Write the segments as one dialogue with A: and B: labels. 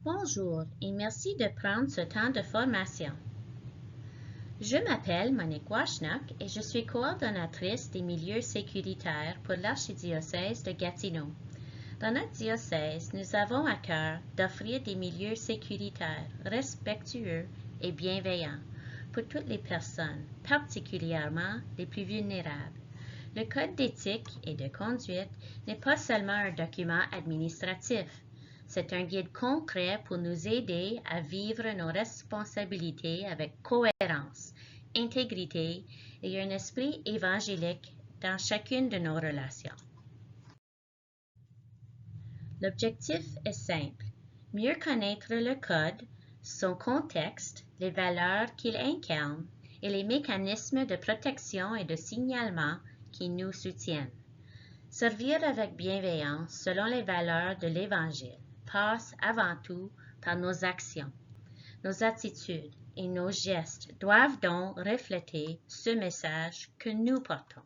A: Bonjour et merci de prendre ce temps de formation. Je m'appelle Monique Washnock et je suis coordonnatrice des milieux sécuritaires pour l'archidiocèse de Gatineau. Dans notre diocèse, nous avons à cœur d'offrir des milieux sécuritaires, respectueux et bienveillants pour toutes les personnes, particulièrement les plus vulnérables. Le Code d'éthique et de conduite n'est pas seulement un document administratif. C'est un guide concret pour nous aider à vivre nos responsabilités avec cohérence, intégrité et un esprit évangélique dans chacune de nos relations. L'objectif est simple, mieux connaître le Code, son contexte, les valeurs qu'il incarne et les mécanismes de protection et de signalement qui nous soutiennent. Servir avec bienveillance selon les valeurs de l'Évangile passe avant tout par nos actions. Nos attitudes et nos gestes doivent donc refléter ce message que nous portons.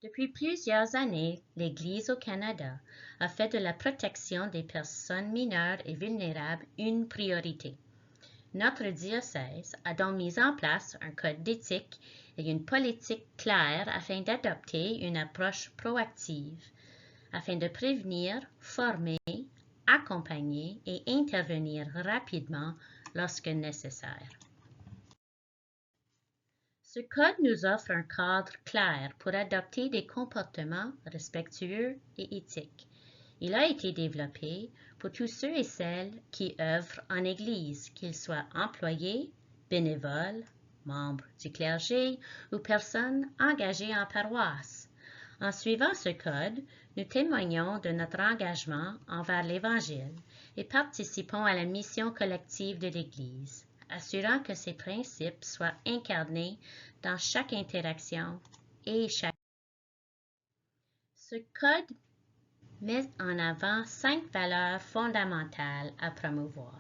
A: Depuis plusieurs années, l'Église au Canada a fait de la protection des personnes mineures et vulnérables une priorité. Notre diocèse a donc mis en place un code d'éthique et une politique claire afin d'adopter une approche proactive, afin de prévenir, former, accompagner et intervenir rapidement lorsque nécessaire. Ce code nous offre un cadre clair pour adopter des comportements respectueux et éthiques. Il a été développé pour tous ceux et celles qui œuvrent en Église, qu'ils soient employés, bénévoles, membres du clergé ou personnes engagées en paroisse. En suivant ce code, nous témoignons de notre engagement envers l'Évangile et participons à la mission collective de l'Église, assurant que ces principes soient incarnés dans chaque interaction et chaque. Ce code met en avant 5 valeurs fondamentales à promouvoir.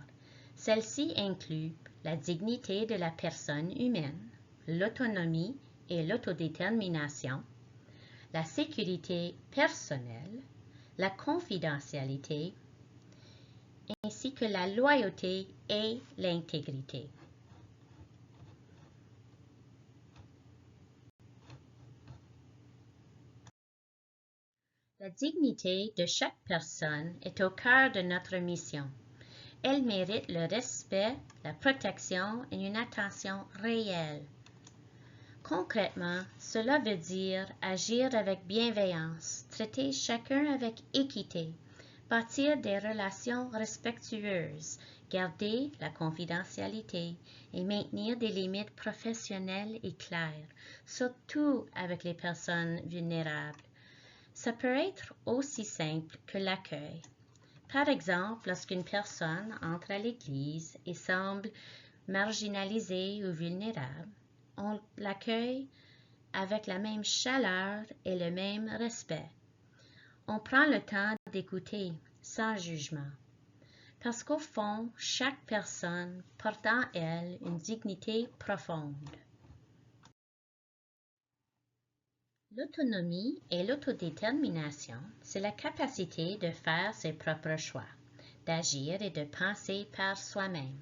A: Celles-ci incluent la dignité de la personne humaine, l'autonomie et l'autodétermination, la sécurité personnelle, la confidentialité, ainsi que la loyauté et l'intégrité. La dignité de chaque personne est au cœur de notre mission. Elle mérite le respect, la protection et une attention réelle. Concrètement, cela veut dire agir avec bienveillance, traiter chacun avec équité, bâtir des relations respectueuses, garder la confidentialité et maintenir des limites professionnelles et claires, surtout avec les personnes vulnérables. Ça peut être aussi simple que l'accueil. Par exemple, lorsqu'une personne entre à l'Église et semble marginalisée ou vulnérable, on l'accueille avec la même chaleur et le même respect. On prend le temps d'écouter sans jugement, parce qu'au fond, chaque personne porte en elle une dignité profonde. L'autonomie et l'autodétermination, c'est la capacité de faire ses propres choix, d'agir et de penser par soi-même.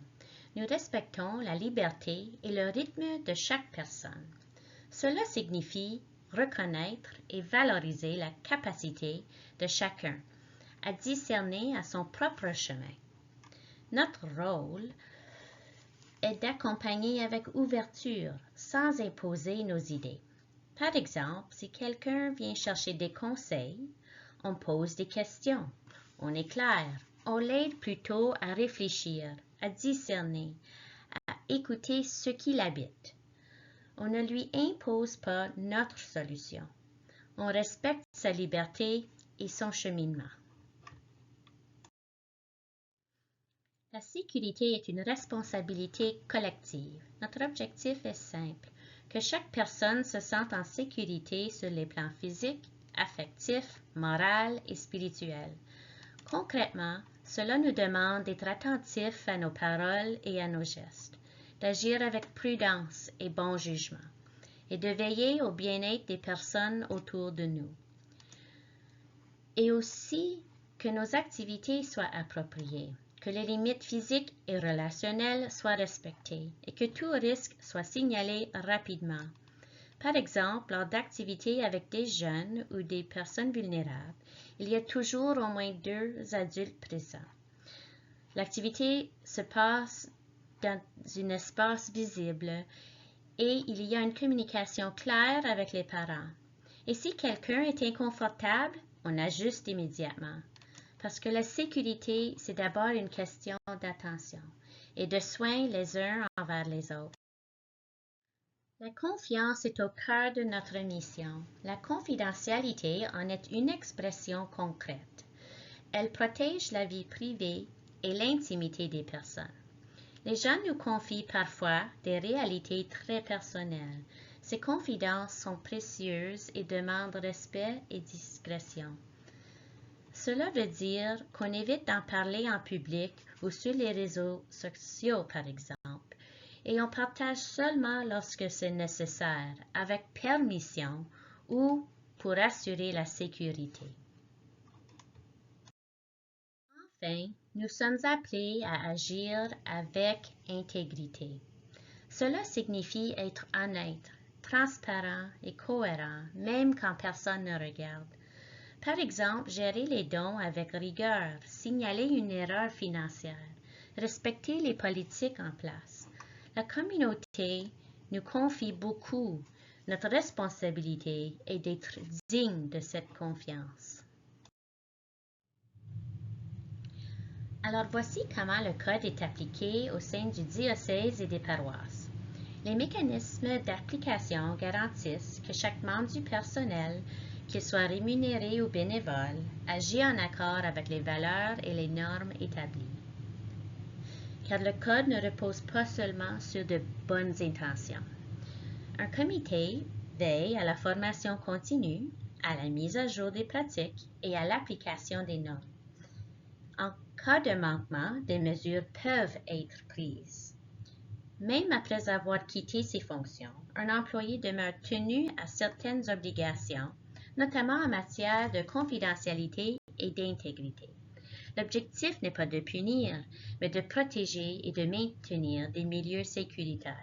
A: Nous respectons la liberté et le rythme de chaque personne. Cela signifie reconnaître et valoriser la capacité de chacun à discerner à son propre chemin. Notre rôle est d'accompagner avec ouverture, sans imposer nos idées. Par exemple, si quelqu'un vient chercher des conseils, on pose des questions, on éclaire, on l'aide plutôt à réfléchir, à discerner, à écouter ce qui l'habite. On ne lui impose pas notre solution. On respecte sa liberté et son cheminement. La sécurité est une responsabilité collective. Notre objectif est simple, que chaque personne se sente en sécurité sur les plans physiques, affectifs, moral et spirituels. Concrètement, cela nous demande d'être attentifs à nos paroles et à nos gestes, d'agir avec prudence et bon jugement, et de veiller au bien-être des personnes autour de nous. Et aussi que nos activités soient appropriées, que les limites physiques et relationnelles soient respectées et que tout risque soit signalé rapidement. Par exemple, lors d'activités avec des jeunes ou des personnes vulnérables, il y a toujours au moins 2 adultes présents. L'activité se passe dans un espace visible et il y a une communication claire avec les parents. Et si quelqu'un est inconfortable, on ajuste immédiatement. Parce que la sécurité, c'est d'abord une question d'attention et de soins les uns envers les autres. La confiance est au cœur de notre mission. La confidentialité en est une expression concrète. Elle protège la vie privée et l'intimité des personnes. Les gens nous confient parfois des réalités très personnelles. Ces confidences sont précieuses et demandent respect et discrétion. Cela veut dire qu'on évite d'en parler en public ou sur les réseaux sociaux, par exemple, et on partage seulement lorsque c'est nécessaire, avec permission ou pour assurer la sécurité. Enfin, nous sommes appelés à agir avec intégrité. Cela signifie être honnête, transparent et cohérent, même quand personne ne regarde. Par exemple, gérer les dons avec rigueur, signaler une erreur financière, respecter les politiques en place. La communauté nous confie beaucoup. Notre responsabilité est d'être digne de cette confiance. Alors voici comment le Code est appliqué au sein du diocèse et des paroisses. Les mécanismes d'application garantissent que chaque membre du personnel, qu'il soit rémunéré ou bénévole, agit en accord avec les valeurs et les normes établies. Car le Code ne repose pas seulement sur de bonnes intentions. Un comité veille à la formation continue, à la mise à jour des pratiques et à l'application des normes. En cas de manquement, des mesures peuvent être prises. Même après avoir quitté ses fonctions, un employé demeure tenu à certaines obligations, notamment en matière de confidentialité et d'intégrité. L'objectif n'est pas de punir, mais de protéger et de maintenir des milieux sécuritaires.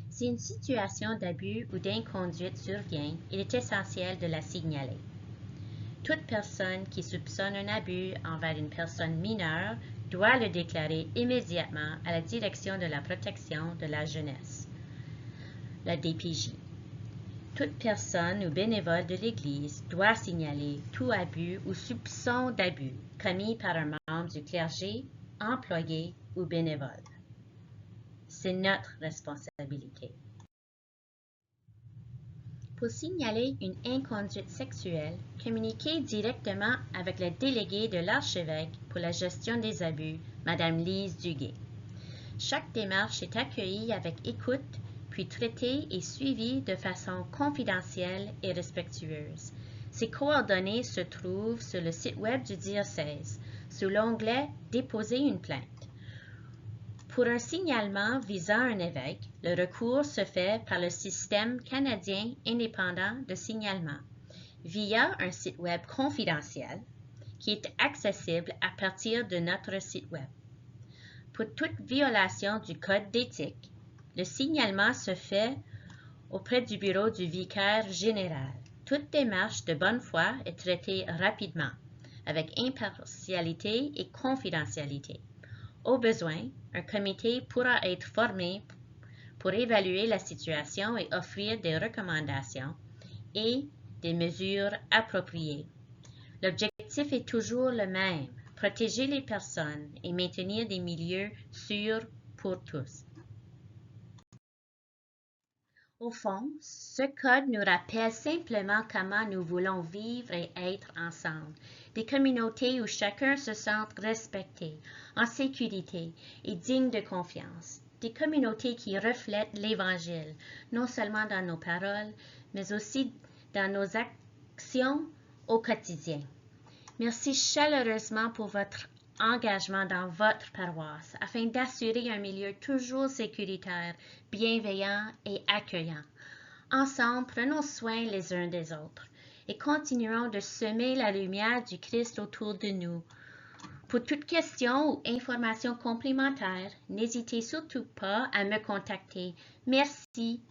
A: Si une situation d'abus ou d'inconduite survient, il est essentiel de la signaler. Toute personne qui soupçonne un abus envers une personne mineure doit le déclarer immédiatement à la Direction de la protection de la jeunesse, la DPJ. Toute personne ou bénévole de l'Église doit signaler tout abus ou soupçon d'abus commis par un membre du clergé, employé ou bénévole. C'est notre responsabilité. Pour signaler une inconduite sexuelle, communiquez directement avec le délégué de l'archevêque pour la gestion des abus, Mme Lise Duguay. Chaque démarche est accueillie avec écoute, puis traitée et suivie de façon confidentielle et respectueuse. Ces coordonnées se trouvent sur le site web du diocèse, sous l'onglet « Déposer une plainte ». Pour un signalement visant un évêque, le recours se fait par le système canadien indépendant de signalement, via un site web confidentiel qui est accessible à partir de notre site web. Pour toute violation du Code d'éthique, le signalement se fait auprès du bureau du vicaire général. Toute démarche de bonne foi est traitée rapidement, avec impartialité et confidentialité. Au besoin, un comité pourra être formé pour évaluer la situation et offrir des recommandations et des mesures appropriées. L'objectif est toujours le même, protéger les personnes et maintenir des milieux sûrs pour tous. Au fond, ce code nous rappelle simplement comment nous voulons vivre et être ensemble. Des communautés où chacun se sent respecté, en sécurité et digne de confiance. Des communautés qui reflètent l'Évangile, non seulement dans nos paroles, mais aussi dans nos actions au quotidien. Merci chaleureusement pour votre engagement dans votre paroisse afin d'assurer un milieu toujours sécuritaire, bienveillant et accueillant. Ensemble, prenons soin les uns des autres et continuons de semer la lumière du Christ autour de nous. Pour toute question ou information complémentaire, n'hésitez surtout pas à me contacter. Merci.